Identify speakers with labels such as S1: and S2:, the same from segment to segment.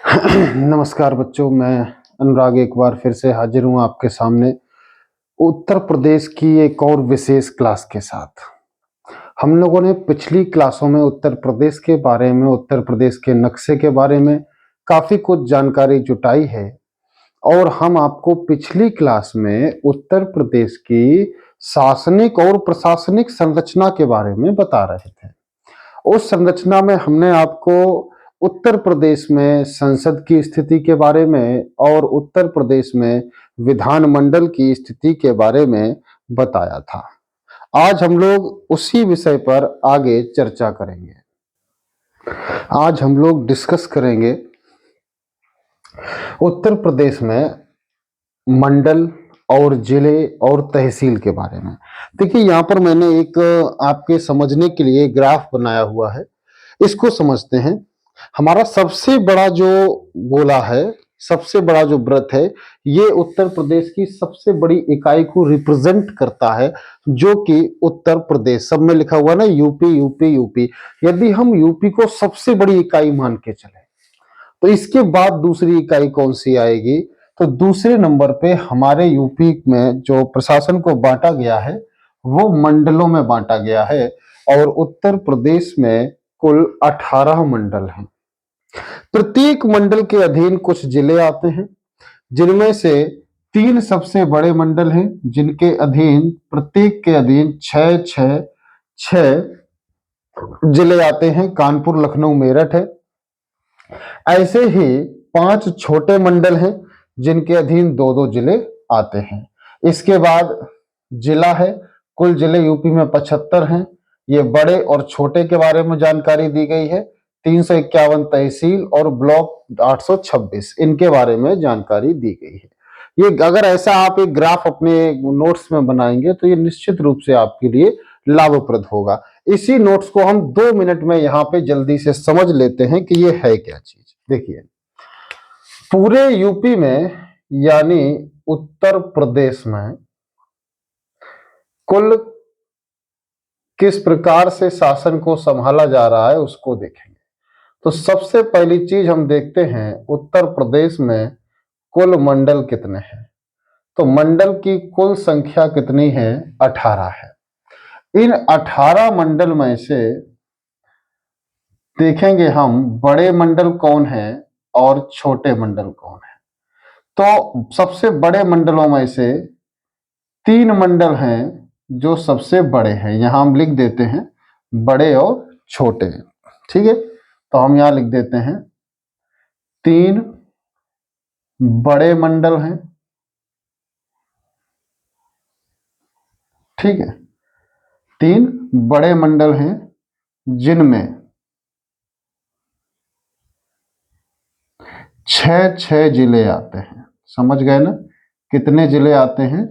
S1: नमस्कार बच्चों, मैं अनुराग एक बार फिर से हाजिर हूँ आपके सामने उत्तर प्रदेश की एक और विशेष क्लास के साथ। हम लोगों ने पिछली क्लासों में उत्तर प्रदेश के बारे में, उत्तर प्रदेश के नक्शे के बारे में काफ़ी कुछ जानकारी जुटाई है और हम आपको पिछली क्लास में उत्तर प्रदेश की शासनिक और प्रशासनिक संरचना के बारे में बता रहे थे। उस संरचना में हमने आपको उत्तर प्रदेश में संसद की स्थिति के बारे में और उत्तर प्रदेश में विधानमंडल की स्थिति के बारे में बताया था। आज हम लोग उसी विषय पर आगे चर्चा करेंगे। आज हम लोग डिस्कस करेंगे उत्तर प्रदेश में मंडल और जिले और तहसील के बारे में। देखिए, यहाँ पर मैंने एक आपके समझने के लिए ग्राफ बनाया हुआ है, इसको समझते हैं। हमारा सबसे बड़ा जो गोला है, सबसे बड़ा जो वृत्त है, ये उत्तर प्रदेश की सबसे बड़ी इकाई को रिप्रेजेंट करता है, जो कि उत्तर प्रदेश, सब में लिखा हुआ ना यूपी यूपी यूपी। यदि हम यूपी को सबसे बड़ी इकाई मान के चले तो इसके बाद दूसरी इकाई कौन सी आएगी? तो दूसरे नंबर पे हमारे यूपी में जो प्रशासन को बांटा गया है वो मंडलों में बांटा गया है और उत्तर प्रदेश में कुल 18 मंडल हैं। प्रत्येक मंडल के अधीन कुछ जिले आते हैं, जिनमें से 3 सबसे बड़े मंडल हैं, जिनके अधीन प्रत्येक के अधीन 6 जिले आते हैं। कानपुर, लखनऊ, मेरठ है। ऐसे ही 5 छोटे मंडल हैं, जिनके अधीन 2-2 जिले आते हैं। इसके बाद जिला है, कुल जिले यूपी में 75 हैं। ये बड़े और छोटे के बारे में जानकारी दी गई है। 351 तहसील और ब्लॉक 826, इनके बारे में जानकारी दी गई है। ये अगर ऐसा आप एक ग्राफ अपने नोट्स में बनाएंगे तो ये निश्चित रूप से आपके लिए लाभप्रद होगा। इसी नोट्स को हम 2 मिनट में यहाँ पे जल्दी से समझ लेते हैं कि ये है क्या चीज। देखिए, पूरे यूपी में यानी उत्तर प्रदेश में कुल किस प्रकार से शासन को संभाला जा रहा है उसको देखेंगे। तो सबसे पहली चीज हम देखते हैं उत्तर प्रदेश में कुल मंडल कितने हैं। तो मंडल की कुल संख्या कितनी है? 18 है। इन 18 मंडल में से देखेंगे हम बड़े मंडल कौन है और छोटे मंडल कौन है। तो सबसे बड़े मंडलों में से 3 मंडल हैं जो सबसे बड़े हैं। यहां हम लिख देते हैं बड़े और छोटे, ठीक है। तो हम यहां लिख देते हैं 3 बड़े मंडल हैं, ठीक है। 3 बड़े मंडल हैं जिनमें 6 जिले आते हैं। समझ गए ना? कितने जिले आते हैं?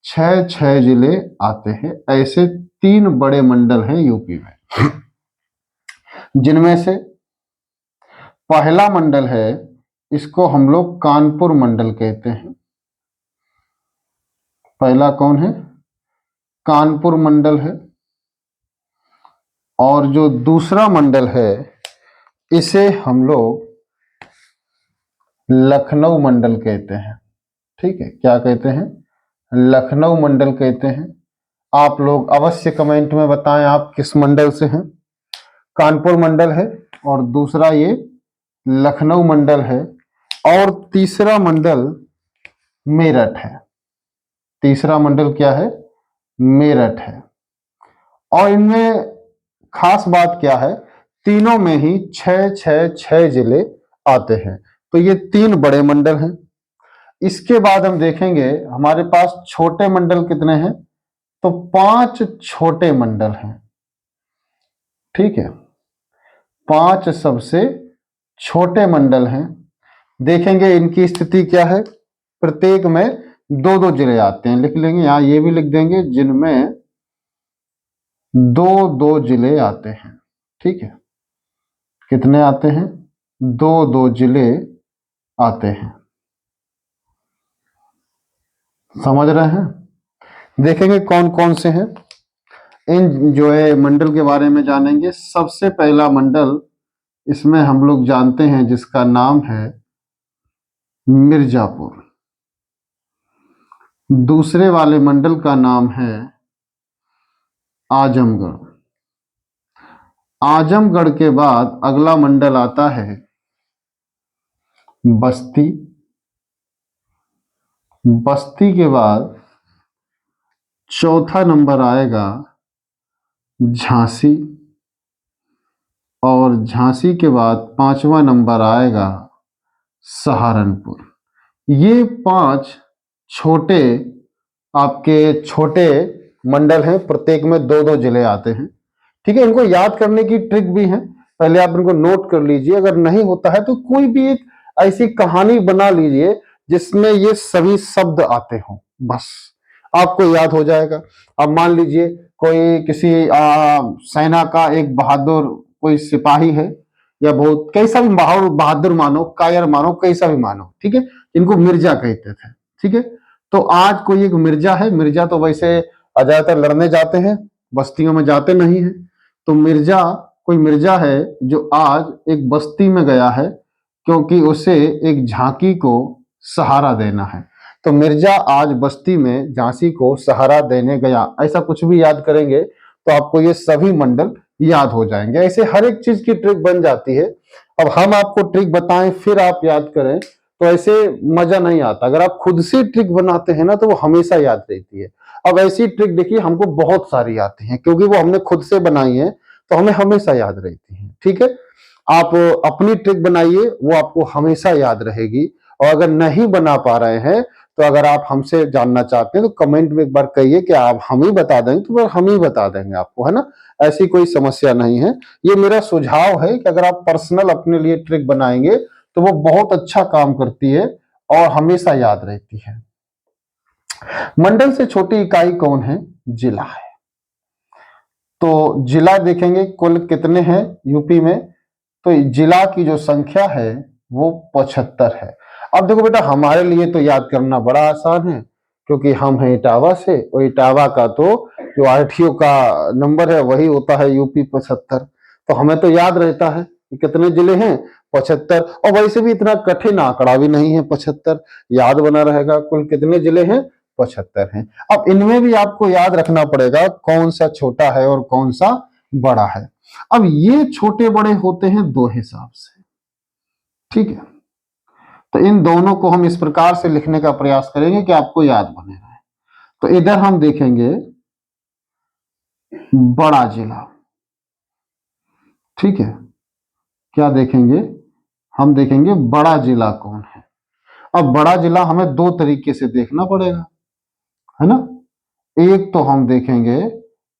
S1: 6 जिले आते हैं। ऐसे 3 बड़े मंडल हैं यूपी में, जिनमें से पहला मंडल है, इसको हम लोग कानपुर मंडल कहते हैं। पहला कौन है? कानपुर मंडल है। और जो दूसरा मंडल है इसे हम लोग लखनऊ मंडल कहते हैं, ठीक है। क्या कहते हैं? लखनऊ मंडल कहते हैं। आप लोग अवश्य कमेंट में बताएं आप किस मंडल से हैं। कानपुर मंडल है और दूसरा ये लखनऊ मंडल है और तीसरा मंडल मेरठ है। तीसरा मंडल क्या है? मेरठ है। और इनमें खास बात क्या है? तीनों में ही 6 जिले आते हैं। तो ये 3 बड़े मंडल हैं। इसके बाद हम देखेंगे हमारे पास छोटे मंडल कितने हैं। तो 5 छोटे मंडल हैं, ठीक है। 5 सबसे छोटे मंडल हैं। देखेंगे इनकी स्थिति क्या है। प्रत्येक में 2-2 जिले आते हैं। लिख लेंगे यहां, ये भी लिख देंगे जिनमें 2-2 जिले आते हैं, ठीक है। कितने आते हैं? 2-2 जिले आते हैं। समझ रहे हैं? देखेंगे कौन कौन से हैं। इन जो है मंडल के बारे में जानेंगे। सबसे पहला मंडल इसमें हम लोग जानते हैं जिसका नाम है मिर्जापुर। दूसरे वाले मंडल का नाम है आजमगढ़। आजमगढ़ के बाद अगला मंडल आता है बस्ती। बस्ती के बाद चौथा नंबर आएगा झांसी, और झांसी के बाद पांचवा नंबर आएगा सहारनपुर। ये 5 छोटे आपके छोटे मंडल हैं, प्रत्येक में 2-2 जिले आते हैं। ठीक है, इनको याद करने की ट्रिक भी है, पहले आप इनको नोट कर लीजिए। अगर नहीं होता है तो कोई भी एक ऐसी कहानी बना लीजिए जिसमें ये सभी शब्द आते हों, बस आपको याद हो जाएगा। अब मान लीजिए कोई किसी सेना का एक बहादुर कोई सिपाही है, या बहुत कैसा भी बहादुर मानो, कायर मानो, कैसा भी मानो, ठीक है, इनको मिर्जा कहते थे। ठीक है, तो आज कोई एक मिर्जा है। मिर्जा तो वैसे ज्यादातर लड़ने जाते हैं, बस्तियों में जाते नहीं है। तो मिर्जा, कोई मिर्जा है जो आज एक बस्ती में गया है क्योंकि उसे एक झांकी को सहारा देना है। तो मिर्जा आज बस्ती में झांसी को सहारा देने गया, ऐसा कुछ भी याद करेंगे तो आपको ये सभी मंडल याद हो जाएंगे। ऐसे हर एक चीज की ट्रिक बन जाती है। अब हम आपको ट्रिक बताएं फिर आप याद करें तो ऐसे मजा नहीं आता। अगर आप खुद से ट्रिक बनाते हैं ना तो वो हमेशा याद रहती है। अब ऐसी ट्रिक देखिए हमको बहुत सारी आती हैं क्योंकि वो हमने खुद से बनाई है, तो हमें हमेशा याद रहती है। ठीक है, आप अपनी ट्रिक बनाइए, वो आपको हमेशा याद रहेगी। और अगर नहीं बना पा रहे हैं तो अगर आप हमसे जानना चाहते हैं तो कमेंट में एक बार कहिए कि आप हम ही बता देंगे, तो हम ही बता देंगे आपको, है ना। ऐसी कोई समस्या नहीं है। ये मेरा सुझाव है कि अगर आप पर्सनल अपने लिए ट्रिक बनाएंगे तो वो बहुत अच्छा काम करती है और हमेशा याद रहती है। मंडल से छोटी इकाई कौन है? जिला है। तो जिला देखेंगे कुल कितने हैं यूपी में, तो जिला की जो संख्या है वो 75 है। अब देखो बेटा, हमारे लिए तो याद करना बड़ा आसान है क्योंकि हम हैं इटावा से, और इटावा का तो जो आरटीओ का नंबर है वही होता है यूपी 75। तो हमें तो याद रहता है कि कितने जिले हैं, 75। और वैसे भी इतना कठिन आंकड़ा भी नहीं है 75, याद बना रहेगा। कुल कितने जिले हैं? 75 हैं। अब इनमें भी आपको याद रखना पड़ेगा कौन सा छोटा है और कौन सा बड़ा है। अब ये छोटे बड़े होते हैं 2 हिसाब से। ठीक है, तो इन दोनों को हम इस प्रकार से लिखने का प्रयास करेंगे कि आपको याद बने रहे। तो इधर हम देखेंगे बड़ा जिला। ठीक है, क्या देखेंगे? हम देखेंगे बड़ा जिला कौन है। अब बड़ा जिला हमें 2 तरीके से देखना पड़ेगा, है ना। एक तो हम देखेंगे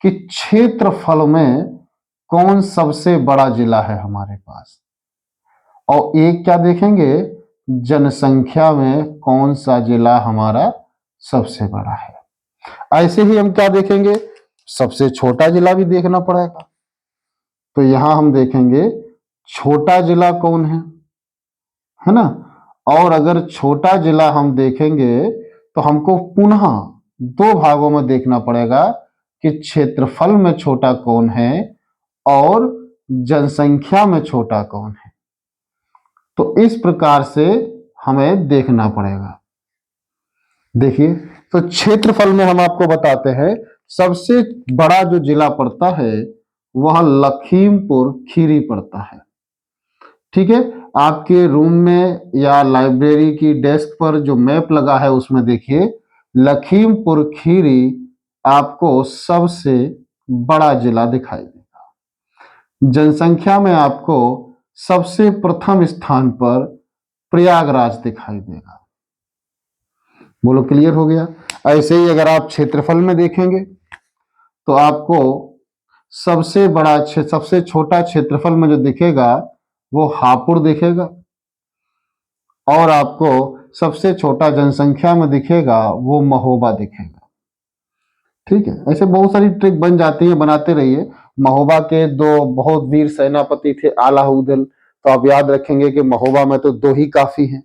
S1: कि क्षेत्रफल में कौन सबसे बड़ा जिला है हमारे पास, और एक क्या देखेंगे, जनसंख्या में कौन सा जिला हमारा सबसे बड़ा है। ऐसे ही हम क्या देखेंगे, सबसे छोटा जिला भी देखना पड़ेगा। तो यहां हम देखेंगे छोटा जिला कौन है ना। और अगर छोटा जिला हम देखेंगे तो हमको पुनः 2 भागों में देखना पड़ेगा कि क्षेत्रफल में छोटा कौन है और जनसंख्या में छोटा कौन है। तो इस प्रकार से हमें देखना पड़ेगा। देखिए, तो क्षेत्रफल में हम आपको बताते हैं सबसे बड़ा जो जिला पड़ता है वह लखीमपुर खीरी पड़ता है। ठीक है, आपके रूम में या लाइब्रेरी की डेस्क पर जो मैप लगा है उसमें देखिए लखीमपुर खीरी आपको सबसे बड़ा जिला दिखाई देगा। जनसंख्या में आपको सबसे प्रथम स्थान पर प्रयागराज दिखाई देगा। बोलो, क्लियर हो गया। ऐसे ही अगर आप क्षेत्रफल में देखेंगे तो आपको सबसे बड़ा सबसे छोटा क्षेत्रफल में जो दिखेगा वो हापुड़ दिखेगा, और आपको सबसे छोटा जनसंख्या में दिखेगा वो महोबा दिखेगा। ठीक है, ऐसे बहुत सारी ट्रिक बन जाती है, बनाते रहिए। महोबा के 2 बहुत वीर सेनापति थे, आलाउद्दीन, तो आप याद रखेंगे कि महोबा में तो 2 ही काफी हैं।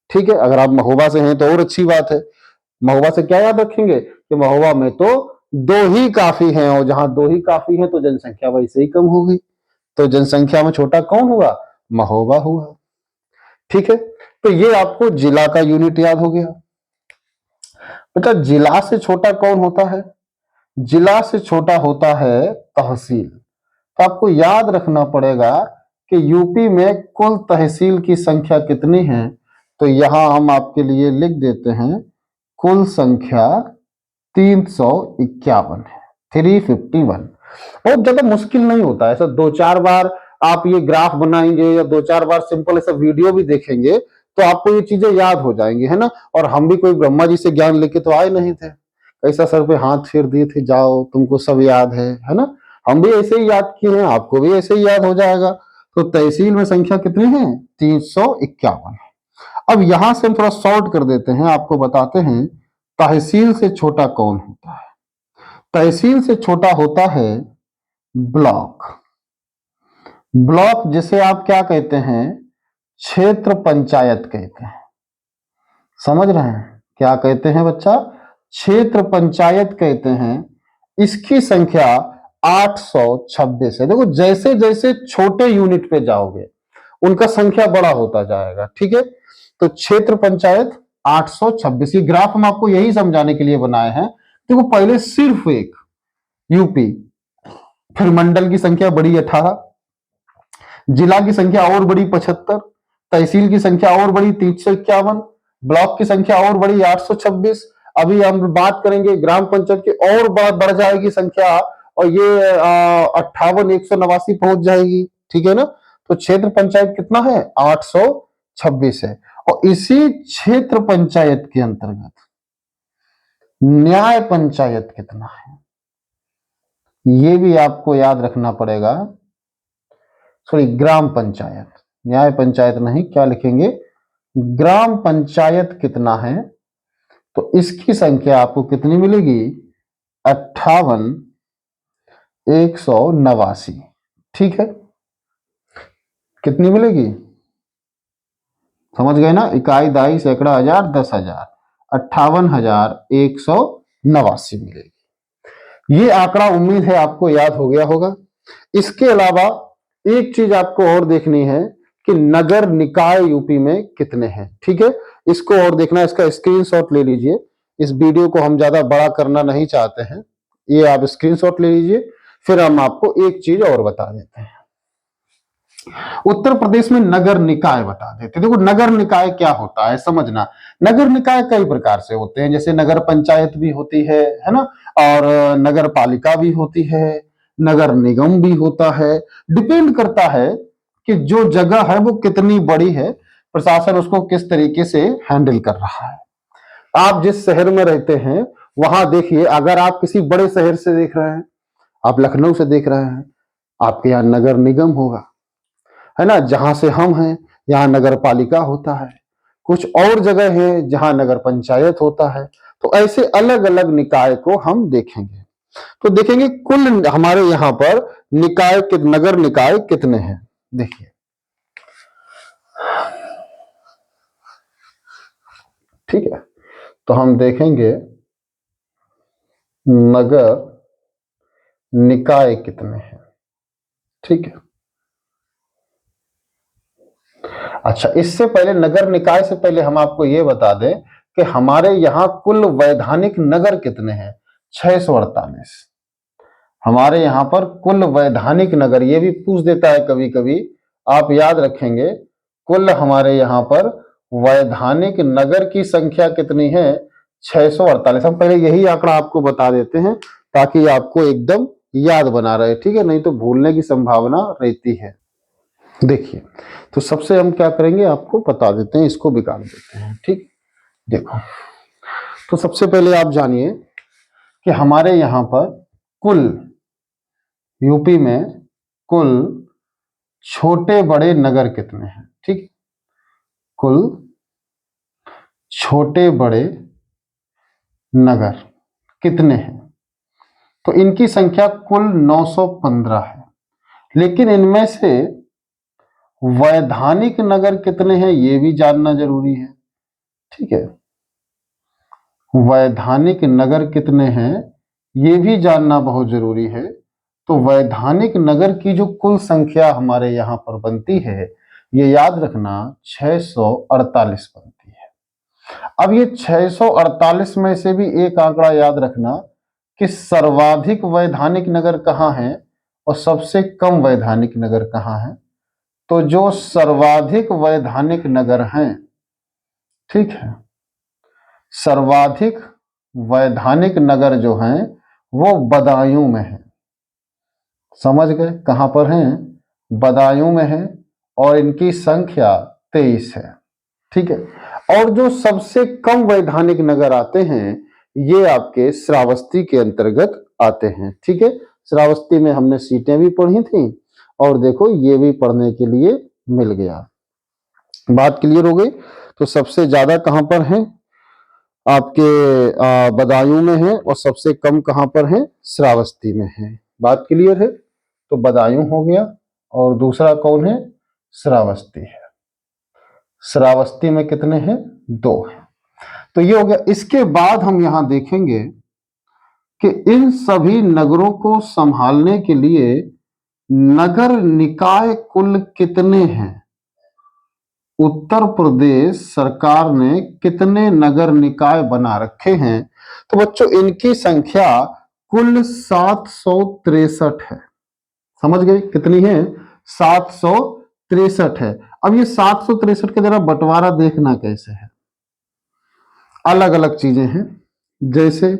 S1: ठीक है, अगर आप महोबा से हैं तो और अच्छी बात है। महोबा से क्या याद रखेंगे कि महोबा में तो 2 ही काफी हैं, और जहां 2 ही काफी हैं तो जनसंख्या वैसे ही कम हो गई। तो जनसंख्या में छोटा कौन हुआ? महोबा हुआ। ठीक है, तो ये आपको जिला का यूनिट याद हो गया। बेटा जिला से छोटा कौन होता है? जिला से छोटा होता है तहसील। तो आपको याद रखना पड़ेगा कि यूपी में कुल तहसील की संख्या कितनी है। तो यहां हम आपके लिए लिख देते हैं कुल संख्या 351 है, 351। बहुत ज्यादा मुश्किल नहीं होता है, ऐसा दो चार बार आप ये ग्राफ बनाएंगे या दो चार बार सिंपल ऐसा वीडियो भी देखेंगे तो आपको ये चीजें याद हो जाएंगी, है ना। और हम भी कोई ब्रह्मा जी से ज्ञान लेके तो आए नहीं थे, ऐसा सर पे हाथ फेर दिए थे जाओ तुमको सब याद है ना। हम भी ऐसे ही याद किए हैं, आपको भी ऐसे ही याद हो जाएगा। तो तहसील में संख्या कितनी है? 351। अब यहां से हम थोड़ा शॉर्ट कर देते हैं, आपको बताते हैं तहसील से छोटा कौन होता है। तहसील से छोटा होता है ब्लॉक। ब्लॉक जिसे आप क्या कहते हैं? क्षेत्र पंचायत कहते हैं। समझ रहे हैं क्या कहते हैं बच्चा? क्षेत्र पंचायत कहते हैं। इसकी संख्या 826 है। देखो जैसे जैसे छोटे यूनिट पे जाओगे उनका संख्या बड़ा होता जाएगा, ठीक है। तो क्षेत्र पंचायत 826। ये ग्राफ हम आपको यही समझाने के लिए बनाए हैं। देखो पहले सिर्फ एक यूपी, फिर मंडल की संख्या बड़ी 18, जिला की संख्या और बड़ी 75, तहसील की संख्या और बड़ी 351, ब्लॉक की संख्या और बड़ी 826। अभी हम बात करेंगे ग्राम पंचायत की, और बढ़ जाएगी संख्या और ये 58,189 पहुंच जाएगी, ठीक है ना। तो क्षेत्र पंचायत कितना है? 826 है। और इसी क्षेत्र पंचायत के अंतर्गत न्याय पंचायत कितना है ये भी आपको याद रखना पड़ेगा। सॉरी, ग्राम पंचायत, न्याय पंचायत नहीं, क्या लिखेंगे? ग्राम पंचायत कितना है? तो इसकी संख्या आपको कितनी मिलेगी? 58,189, ठीक है। कितनी मिलेगी? समझ गए ना? इकाई, दाई, सैकड़ा, हजार, 10,000, 58,189 मिलेगी। ये आंकड़ा उम्मीद है आपको याद हो गया होगा। इसके अलावा एक चीज आपको और देखनी है कि नगर निकाय यूपी में कितने हैं, ठीक है। इसको और देखना, इसका स्क्रीनशॉट ले लीजिए। इस वीडियो को हम ज्यादा बड़ा करना नहीं चाहते हैं, ये आप स्क्रीनशॉट ले लीजिए। फिर हम आपको एक चीज और बता देते हैं। उत्तर प्रदेश में नगर निकाय बता देते। देखो नगर निकाय क्या होता है समझना। नगर निकाय कई प्रकार से होते हैं, जैसे नगर पंचायत भी होती है ना, और नगर पालिका भी होती है, नगर निगम भी होता है। डिपेंड करता है कि जो जगह है वो कितनी बड़ी है, प्रशासन उसको किस तरीके से हैंडल कर रहा है। आप जिस शहर में रहते हैं वहां देखिए, अगर आप किसी बड़े शहर से देख रहे हैं, आप लखनऊ से देख रहे हैं, आपके यहाँ नगर निगम होगा, है ना। जहां से हम हैं यहाँ नगर पालिका होता है। कुछ और जगह है जहां नगर पंचायत होता है। तो ऐसे अलग अलग निकाय को हम देखेंगे। तो देखेंगे कुल हमारे यहाँ पर निकाय, नगर निकाय कितने हैं। देखिए ठीक है, तो हम देखेंगे नगर निकाय कितने हैं, ठीक है। अच्छा, इससे पहले नगर निकाय से पहले हम आपको यह बता दें कि हमारे यहां कुल वैधानिक नगर कितने हैं? 648। हमारे यहां पर कुल वैधानिक नगर, ये भी पूछ देता है कभी कभी, आप याद रखेंगे कुल हमारे यहां पर वैधानिक नगर की संख्या कितनी है? 648। हम पहले यही आंकड़ा आपको बता देते हैं ताकि आपको एकदम याद बना रहे, ठीक है, नहीं तो भूलने की संभावना रहती है। देखिए, तो सबसे हम क्या करेंगे आपको बता देते हैं, इसको बिगाड़ देते हैं, ठीक। देखो, तो सबसे पहले आप जानिए कि हमारे यहां पर कुल यूपी में कुल छोटे बड़े नगर कितने हैं, ठीक। कुल छोटे बड़े नगर कितने हैं? तो इनकी संख्या कुल 915 है। लेकिन इनमें से वैधानिक नगर कितने हैं ये भी जानना जरूरी है, ठीक है। वैधानिक नगर कितने हैं ये भी जानना बहुत जरूरी है। तो वैधानिक नगर की जो कुल संख्या हमारे यहां पर बनती है ये याद रखना 648 बनती है। अब ये 648 में से भी एक आंकड़ा याद रखना कि सर्वाधिक वैधानिक नगर कहाँ है और सबसे कम वैधानिक नगर कहाँ है। तो जो सर्वाधिक वैधानिक नगर हैं, ठीक है, सर्वाधिक वैधानिक नगर जो हैं वो बदायूं में है। समझ गए कहां पर हैं? बदायूं में है और इनकी संख्या 23 है। ठीक है, और जो सबसे कम वैधानिक नगर आते हैं ये आपके श्रावस्ती के अंतर्गत आते हैं। ठीक है, श्रावस्ती में हमने सीटें भी पढ़ी थी और देखो ये भी पढ़ने के लिए मिल गया। बात क्लियर हो गई? तो सबसे ज्यादा कहां पर है? आपके बदायूं में है और सबसे कम कहां पर है? श्रावस्ती में है। बात क्लियर है? तो बदायूं हो गया और दूसरा कौन है? श्रावस्ती है। श्रावस्ती में कितने हैं? 2 हैं। तो ये हो गया। इसके बाद हम यहां देखेंगे कि इन सभी नगरों को संभालने के लिए नगर निकाय कुल कितने हैं? उत्तर प्रदेश सरकार ने कितने नगर निकाय बना रखे हैं? तो बच्चों इनकी संख्या कुल 763 है। समझ गए कितनी है? 763 है। अब ये 763 के जरा बंटवारा देखना कैसे है। अलग अलग चीजें हैं, जैसे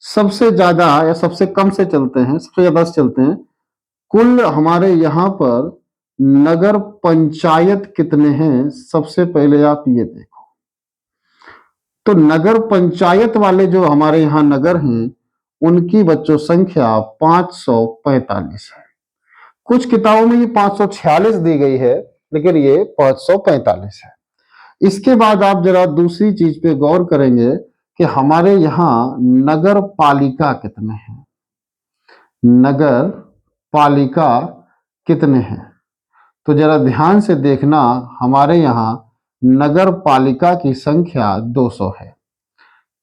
S1: सबसे ज्यादा या सबसे कम से चलते हैं, सबसे ज्यादा से चलते हैं। कुल हमारे यहां पर नगर पंचायत कितने हैं? सबसे पहले आप ये देखो। तो नगर पंचायत वाले जो हमारे यहाँ नगर हैं उनकी बच्चों संख्या 545 है। कुछ किताबों में ये 546 दी गई है लेकिन ये 545 है। इसके बाद आप जरा दूसरी चीज पे गौर करेंगे कि हमारे यहाँ नगर पालिका कितने हैं। नगर पालिका कितने हैं? तो जरा ध्यान से देखना, हमारे यहाँ नगर पालिका की संख्या 200 है।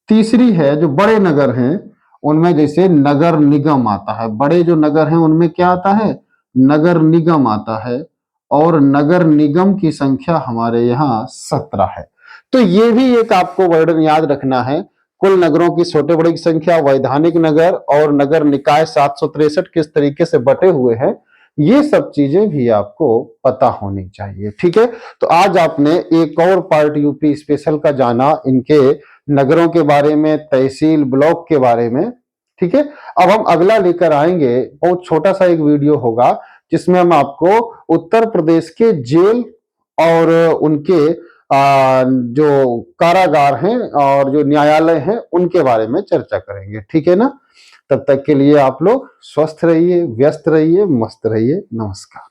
S1: तीसरी है जो बड़े नगर हैं उनमें जैसे नगर निगम आता है। बड़े जो नगर हैं उनमें क्या आता है? नगर निगम आता है और नगर निगम की संख्या हमारे यहाँ 17 है। तो ये भी एक आपको वर्णन याद रखना है। कुल नगरों की छोटे बड़े की संख्या, वैधानिक नगर और नगर निकाय 763 किस तरीके से बटे हुए हैं, ये सब चीजें भी आपको पता होनी चाहिए। ठीक है, तो आज आपने एक और पार्ट यूपी स्पेशल का जाना, इनके नगरों के बारे में, तहसील ब्लॉक के बारे में। ठीक है, अब हम अगला लेकर आएंगे, बहुत छोटा सा एक वीडियो होगा जिसमें हम आपको उत्तर प्रदेश के जेल और उनके जो कारागार हैं और जो न्यायालय हैं उनके बारे में चर्चा करेंगे। ठीक है ना? तब तक के लिए आप लोग स्वस्थ रहिए, व्यस्त रहिए, मस्त रहिए। नमस्कार।